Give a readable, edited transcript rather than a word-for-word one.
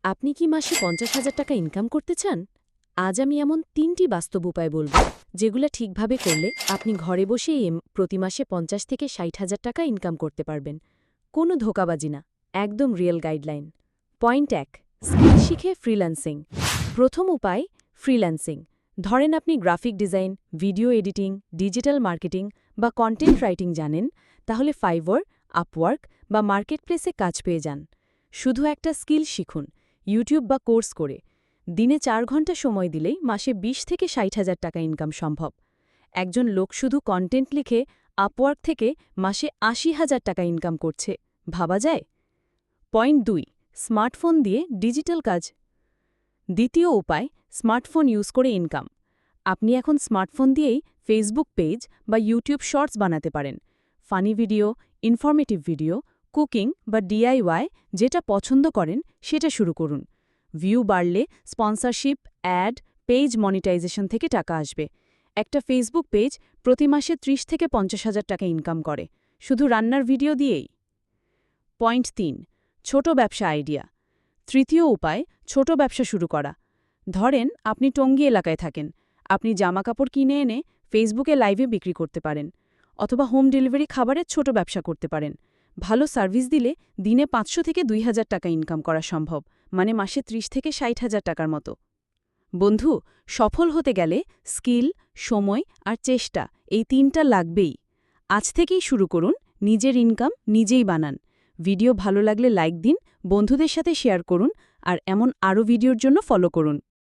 আপনি কি মাসে ৫০,০০০ টাকা ইনকাম করতে চান? আজ আমি এমন ৩টি বাস্তব উপায় বলব, যেগুলা ঠিকভাবে করলে আপনি ঘরে বসেই প্রতি মাসে ৫০ থেকে ৬০,০০০ টাকা ইনকাম করতে পারবেন। কোনো ধোঁকাবাজি না, একদম রিয়েল গাইডলাইন। পয়েন্ট ১, স্কিল শিখে ফ্রিল্যান্সিং। প্রথম উপায়, ফ্রিল্যান্সিং। ধরেন আপনি graphic design, video editing, digital marketing বা কন্টেন্ট রাইটিং জানেন, তাহলে ফাইভার, আপওয়ার্ক বা মার্কেটপ্লেসে কাজ পেয়ে যান। শুধু একটা স্কিল শিখুন, ইউটিউব বা কোর্স করে। দিনে ৪ ঘন্টা সময় দিলেই মাসে ২০ থেকে ৬০,০০০ টাকা ইনকাম সম্ভব। একজন লোক শুধু কন্টেন্ট লিখে আপওয়ার্ক থেকে মাসে ৮০,০০০ টাকা ইনকাম করছে, ভাবা যায়? পয়েন্ট ২, স্মার্টফোন দিয়ে ডিজিটাল কাজ। দ্বিতীয় উপায়, স্মার্টফোন ইউজ করে ইনকাম। আপনি এখন স্মার্টফোন দিয়েই ফেসবুক পেজ বা ইউটিউব শর্টস বানাতে পারেন। Funny video, informative video, cooking বা ডিআইওয়াই যেটা পছন্দ করেন সেটা শুরু করুন। ভিউ বাড়লে স্পন্সরশিপ, অ্যাড, পেজ মনিটাইজেশন থেকে টাকা আসবে। একটা ফেসবুক পেজ প্রতি মাসে ৩০ থেকে ৫০,০০০ টাকা ইনকাম করে, শুধু রান্নার ভিডিও দিয়েই। পয়েন্ট ৩, ছোট ব্যবসা আইডিয়া। তৃতীয় উপায়, ছোট ব্যবসা শুরু করা। ধরেন আপনি টঙ্গী এলাকায় থাকেন, আপনি জামাকাপড় কিনে এনে ফেসবুকে লাইভে বিক্রি করতে পারেন, অথবা হোম ডেলিভারি খাবারের ছোট ব্যবসা করতে পারেন। ভালো সার্ভিস দিলে দিনে ৫০০ থেকে ২,০০০ টাকা ইনকাম করা সম্ভব, মানে মাসে ৩০ থেকে ৬০,০০০ টাকার মতো। বন্ধু, সফল হতে গেলে স্কিল, সময় আর চেষ্টা, এই ৩টা লাগবেই। আজ থেকেই শুরু করুন, নিজের ইনকাম নিজেই বানান। ভিডিও ভালো লাগলে লাইক দিন, বন্ধুদের সাথে শেয়ার করুন, আর এমন আরও ভিডিওর জন্য ফলো করুন।